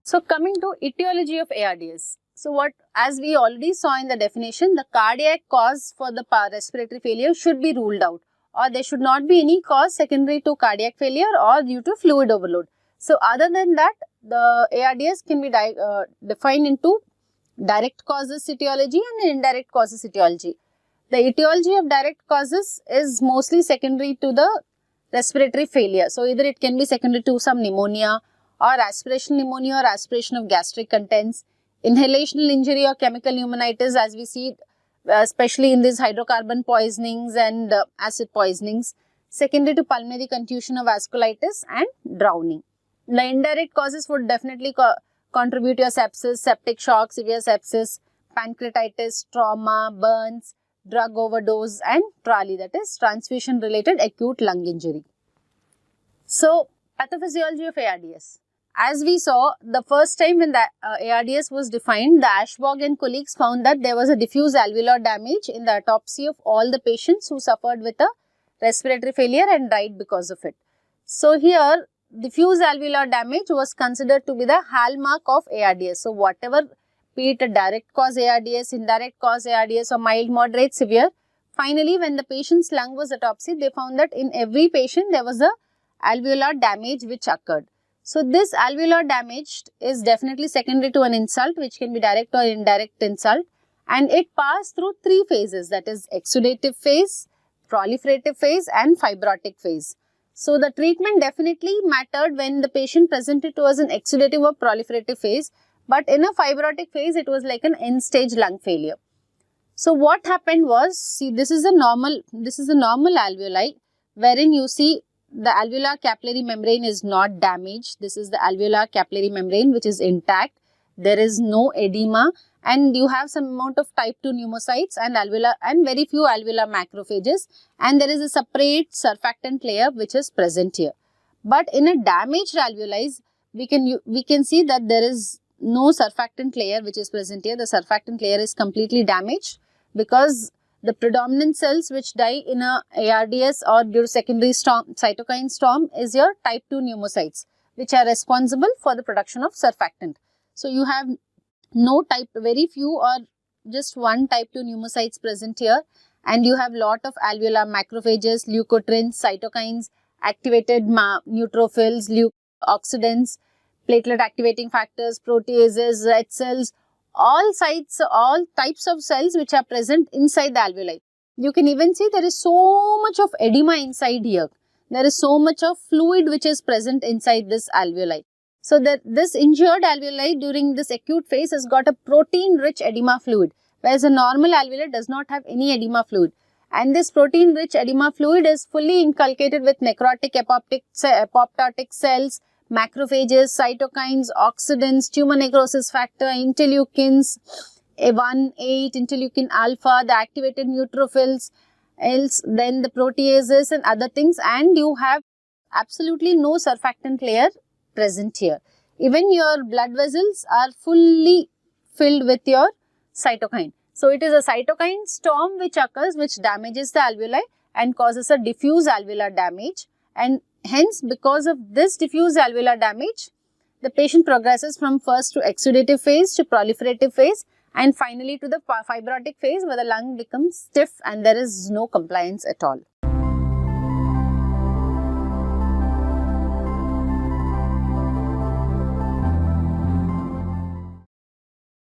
So coming to etiology of ARDS. So what, as we already saw in the definition, the cardiac cause for the respiratory failure should be ruled out, or there should not be any cause secondary to cardiac failure or due to fluid overload. So other than that, the ARDS can be defined into direct causes etiology and indirect causes etiology. The etiology of direct causes is mostly secondary to the respiratory failure. So either it can be secondary to some pneumonia or aspiration pneumonia or aspiration of gastric contents, inhalational injury or chemical pneumonitis, as we see especially in these hydrocarbon poisonings and acid poisonings, secondary to pulmonary contusion or vasculitis and drowning. The indirect causes would definitely contribute to your sepsis, septic shock, severe sepsis, pancreatitis, trauma, burns, drug overdose and TRALI, that is transfusion related acute lung injury. So, pathophysiology of ARDS. As we saw, the first time when the ARDS was defined, the Ashbog and colleagues found that there was a diffuse alveolar damage in the autopsy of all the patients who suffered with a respiratory failure and died because of it. So here, diffuse alveolar damage was considered to be the hallmark of ARDS. So whatever, be it a direct cause ARDS, indirect cause ARDS or mild, moderate, severe, finally when the patient's lung was autopsied, they found that in every patient there was a alveolar damage which occurred. So this alveolar damage is definitely secondary to an insult, which can be direct or indirect insult, and it passed through three phases, that is exudative phase, proliferative phase and fibrotic phase. So the treatment definitely mattered when the patient presented to us an exudative or proliferative phase, but in a fibrotic phase it was like an end stage lung failure. So what happened was, see, this is a normal alveoli wherein you see the alveolar capillary membrane is not damaged. This is the alveolar capillary membrane which is intact. There is no edema and you have some amount of type 2 pneumocytes and alveolar and very few alveolar macrophages, and there is a separate surfactant layer which is present here. But in a damaged alveoli, we can see that there is no surfactant layer which is present here. The surfactant layer is completely damaged because the predominant cells which die in a ARDS or due to secondary cytokine storm is your type 2 pneumocytes, which are responsible for the production of surfactant. So you have no very few or just one type 2 pneumocytes present here, and you have lot of alveolar macrophages, leukotrienes, cytokines, activated neutrophils, oxidants, platelet activating factors, proteases, red cells, all types of cells which are present inside the alveoli. You can even see there is so much of edema inside here. There is so much of fluid which is present inside this alveoli. So that this injured alveoli during this acute phase has got a protein-rich edema fluid, whereas a normal alveoli does not have any edema fluid. And this protein-rich edema fluid is fully inculcated with necrotic apoptotic cells, macrophages, cytokines, oxidants, tumor necrosis factor, interleukins, A1, 8, interleukin alpha, the activated neutrophils, then the proteases and other things, and you have absolutely no surfactant layer present here. Even your blood vessels are fully filled with your cytokine. So it is a cytokine storm which occurs, which damages the alveoli and causes a diffuse alveolar damage, and hence because of this diffuse alveolar damage, the patient progresses from first to exudative phase to proliferative phase and finally to the fibrotic phase where the lung becomes stiff and there is no compliance at all.